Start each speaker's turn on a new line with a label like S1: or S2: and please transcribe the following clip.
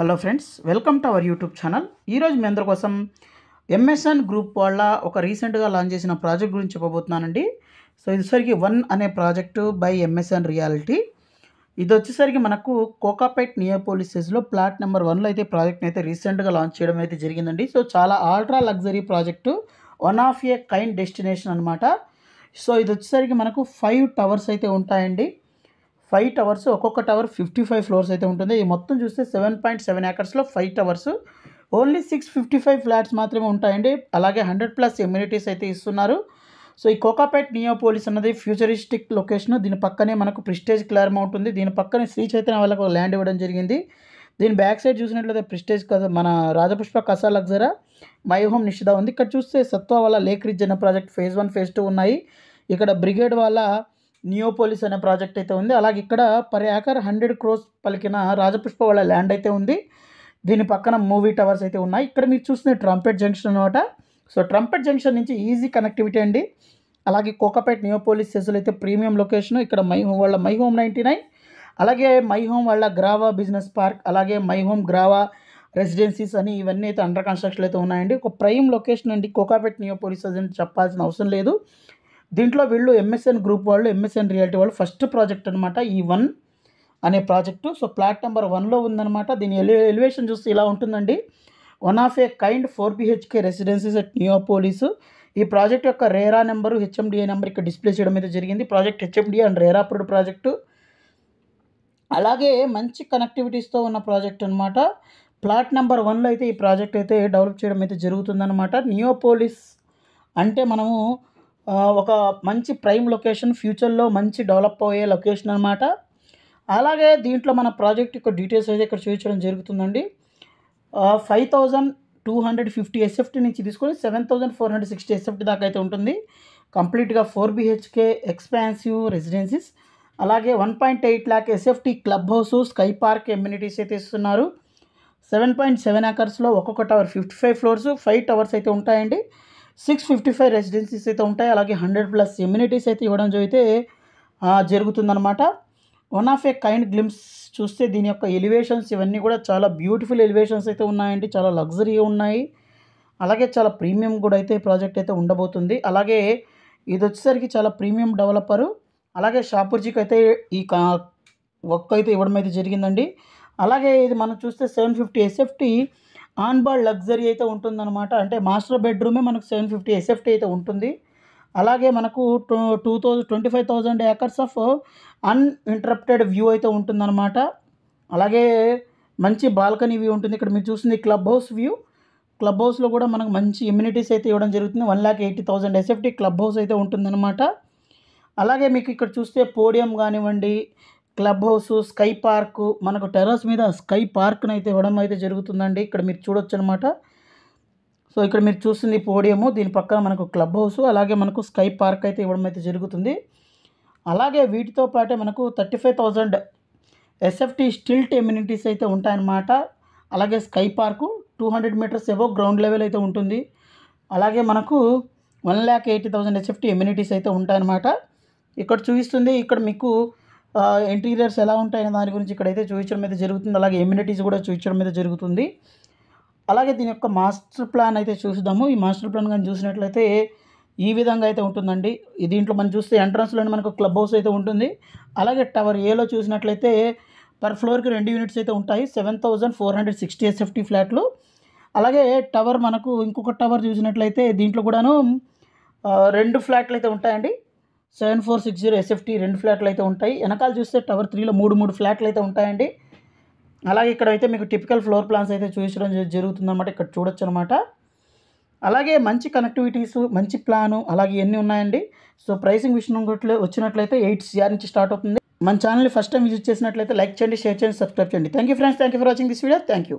S1: Hello friends, welcome to our YouTube channel. ఈరోజు మీ అందరి కోసం ఎంఎస్ఎన్ గ్రూప్ వాళ్ళ ఒక రీసెంట్గా లాంచ్ చేసిన ప్రాజెక్ట్ గురించి చెప్పబోతున్నానండి. సో ఇది వచ్చేసరికి 1 అనే ప్రాజెక్టు బై ఎంఎస్ఎన్ రియాలిటీ. ఇది వచ్చేసరికి మనకు కోకాపేట్ నియోపోలిసెస్లో ప్లాట్ నెంబర్ 1లో అయితే ప్రాజెక్ట్ని అయితే రీసెంట్గా లాంచ్ చేయడం అయితే జరిగిందండి. సో చాలా ultra luxury project, one of A kind destination అనమాట. సో ఇది వచ్చేసరికి మనకు 5 టవర్స్ అయితే ఉంటాయండి. 5 టవర్స్, ఒక్కొక్క టవర్ 55 ఫ్లోర్స్ అయితే ఉంటుంది. ఇది మొత్తం చూస్తే 7.7 ఏకర్స్లో 5 టవర్స్, ఓన్లీ 655 ఫ్లాట్స్ మాత్రమే ఉంటాయండి. అలాగే 100+ ఎమ్యూనిటీస్ అయితే ఇస్తున్నారు. సో ఈ కోకాపేట్ నియోపోలిస్ అన్నది ఫ్యూచరిస్టిక్ లొకేషన్. దీని పక్కనే మనకు ప్రిస్టేజ్ క్లార్మౌంట్ ఉంది. దీని పక్కనే శ్రీ చైతన్య వాళ్ళకు ల్యాండ్ ఇవ్వడం జరిగింది. దీని బ్యాక్ సైడ్ చూసినట్లయితే ప్రిస్టేజ్ మన రాజపుష్ప కసా లగ్జరా, మై హోమ్ నిషిదా ఉంది. ఇక్కడ చూస్తే సత్వా వాళ్ళ లేక్ రిడ్జ్ అనే ప్రాజెక్ట్ ఫేజ్ 1 ఫేజ్ 2 ఉన్నాయి. ఇక్కడ బ్రిగేడ్ వాళ్ళ నియోపోలిస్ అనే ప్రాజెక్ట్ అయితే ఉంది. అలాగే ఇక్కడ పర్ ఏకర్ 100 crores పలికిన రాజపుష్ప వాళ్ళ ల్యాండ్ అయితే ఉంది. దీని పక్కన మూవీ టవర్స్ అయితే ఉన్నాయి. ఇక్కడ మీరు చూస్తున్న ట్రంపెట్ జంక్షన్ అనమాట. సో ట్రంపెట్ జంక్షన్ నుంచి ఈజీ కనెక్టివిటీ అండి. అలాగే కోకాపేట్ నియోపోలిస్ సెస్లు అయితే ప్రీమియం లొకేషన్. ఇక్కడ మై హోమ్ 99, అలాగే మై హోమ్ వాళ్ళ గ్రావా బిజినెస్ పార్క్, అలాగే మై హోమ్ గ్రావా రెసిడెన్సీస్ అని ఇవన్నీ అయితే అండర్ కన్స్ట్రక్షన్ అయితే ఉన్నాయండి. ఒక ప్రైమ్ లొకేషన్ అండి కోకాపేట్ నియోపోలిస్ అని చెప్పాల్సిన అవసరం లేదు. దీంట్లో వీళ్ళు ఎంఎస్ఎన్ గ్రూప్ వాళ్ళు, ఎంఎస్ఎన్ రియాలిటీ వాళ్ళు ఫస్ట్ ప్రాజెక్ట్ అనమాట ఈ 1 అనే ప్రాజెక్టు. సో ప్లాట్ నెంబర్ 1లో ఉందన్నమాట. దీని ఎలివేషన్ చూస్తే ఇలా ఉంటుందండి. One of A kind 4 BHK residencies at Neopolis. ఈ ప్రాజెక్ట్ యొక్క రేరా నెంబరు, హెచ్ఎండిఏ నెంబర్ ఇక్కడ డిస్ప్లే చేయడం అయితే జరిగింది. Project HMDA and RERA approved project. అలాగే మంచి కనెక్టివిటీస్తో ఉన్న ప్రాజెక్ట్ అనమాట. ప్లాట్ నెంబర్ 1లో అయితే ఈ ప్రాజెక్ట్ అయితే డెవలప్ చేయడం అయితే జరుగుతుందన్నమాట. నియోపోలిస్ అంటే మనము ఒక మంచి ప్రైమ్ లొకేషన్, ఫ్యూచర్లో మంచి డెవలప్ అయ్యే లొకేషన్ అనమాట. అలాగే దీంట్లో మన ప్రాజెక్ట్ యొక్క డీటెయిల్స్ అయితే ఇక్కడ చూపించడం జరుగుతుందండి. 5250 SFT నుంచి తీసుకొని 7460 SFT దాకా అయితే ఉంటుంది. కంప్లీట్గా 4 BHK ఎక్స్పాన్సివ్ రెసిడెన్సీస్, అలాగే 1.8 lakh SFT club house, sky park amenities అయితే ఇస్తున్నారు. 7.7 ఏకర్స్లో ఒక్కొక్క టవర్ 55 ఫ్లోర్స్, 5 టవర్స్ అయితే ఉంటాయండి. 655 రెసిడెన్సీస్ అయితే ఉంటాయి. అలాగే 100+ ఎమ్యూనిటీస్ అయితే ఇవ్వడం అయితే జరుగుతుందన్నమాట. One of A kind glimpse చూస్తే దీని యొక్క ఎలివేషన్స్ ఇవన్నీ కూడా చాలా బ్యూటిఫుల్ ఎలివేషన్స్ అయితే ఉన్నాయండి. చాలా లగ్జరీగా ఉన్నాయి. అలాగే చాలా ప్రీమియం కూడా అయితే ప్రాజెక్ట్ అయితే ఉండబోతుంది. అలాగే ఇది వచ్చేసరికి చాలా ప్రీమియం డెవలపరు. అలాగే షాపూర్జీకి అయితే ఈ వర్క్ అయితే ఇవ్వడం అయితే జరిగిందండి. అలాగే ఇది మనం చూస్తే 750 SFT ఆన్బార్డ్ లగ్జరీ అయితే ఉంటుందన్నమాట. అంటే మాస్టర్ బెడ్రూమే మనకు 750 SFT అయితే ఉంటుంది. అలాగే మనకు 25,000 ఏకర్స్ ఆఫ్ అన్ఇంటరప్టెడ్ వ్యూ అయితే ఉంటుందన్నమాట. అలాగే మంచి బాల్కనీ వ్యూ ఉంటుంది. ఇక్కడ మీరు చూస్తుంది క్లబ్ హౌస్ వ్యూ. క్లబ్ హౌస్లో కూడా మనకు మంచి ఇమ్యూనిటీస్ అయితే ఇవ్వడం జరుగుతుంది. 1,80,000 SFT క్లబ్ హౌస్ అయితే ఉంటుందన్నమాట. అలాగే మీకు ఇక్కడ చూస్తే పోడియం కానివ్వండి, క్లబ్ హౌస్, స్కై పార్క్, మనకు టెర్రస్ మీద స్కై పార్క్ని అయితే ఇవ్వడం అయితే జరుగుతుందండి. ఇక్కడ మీరు చూడొచ్చు అనమాట. సో ఇక్కడ మీరు చూస్తుంది పోడియము, దీని పక్కన మనకు క్లబ్ హౌస్, అలాగే మనకు స్కై పార్క్ అయితే ఇవ్వడం అయితే జరుగుతుంది. అలాగే వీటితో పాటే మనకు 35,000 SFT స్టిల్ట్ ఎమ్యూనిటీస్ అయితే ఉంటాయన్నమాట. అలాగే sky park 200 meters above ground level అయితే ఉంటుంది. అలాగే మనకు 1,80,000 SFT ఎమ్యూనిటీస్ అయితే ఉంటాయన్నమాట. ఇక్కడ చూపిస్తుంది. ఇక్కడ మీకు ఇంటీరియర్స్ ఎలా ఉంటాయనే దాని గురించి ఇక్కడైతే చూపించడం అయితే జరుగుతుంది. అలాగే ఎమ్యూనిటీస్ కూడా చూపించడం అయితే జరుగుతుంది. అలాగే దీని యొక్క మాస్టర్ ప్లాన్ అయితే చూద్దాము. ఈ మాస్టర్ ప్లాన్ కానీ చూసినట్లయితే ఈ విధంగా అయితే ఉంటుందండి. దీంట్లో మనం చూస్తే ఎంట్రన్స్లోనే మనకు క్లబ్ హౌస్ అయితే ఉంటుంది. అలాగే టవర్ ఏలో చూసినట్లయితే పర్ ఫ్లోర్కి 2 యూనిట్స్ అయితే ఉంటాయి. 7,460 SFT ఫ్లాట్లు. అలాగే టవర్ మనకు ఇంకొక టవర్ చూసినట్లయితే దీంట్లో కూడాను 2 ఫ్లాట్లు అయితే ఉంటాయండి. 7460 SFT 2 ఫ్లాట్లు అయితే ఉంటాయి. వెనకాల చూస్తే టవర్ 3లో 3 ఫ్లాట్లు అయితే ఉంటాయండి. అలాగే ఇక్కడ అయితే మీకు టిపికల్ ఫ్లోర్ ప్లాన్స్ అయితే చూపించడం జరుగుతుందన్నమాట. ఇక్కడ చూడొచ్చు అనమాట. అలాగే మంచి కనెక్టివిటీస్, మంచి ప్లాను, అలాగే ఇవన్నీ ఉన్నాయండి. సో ప్రైసింగ్ విషయం వచ్చినట్లయితే 8 CR నుంచి స్టార్ట్ అవుతుంది. మన ఛానల్ని ఫస్ట్ టైం విజిట్ చేసినట్లయితే లైక్ చేయండి, షేర్ చేయండి, సబ్స్క్రైబ్ చేయండి. Thank you friends, thank you for watching this video. Thank you.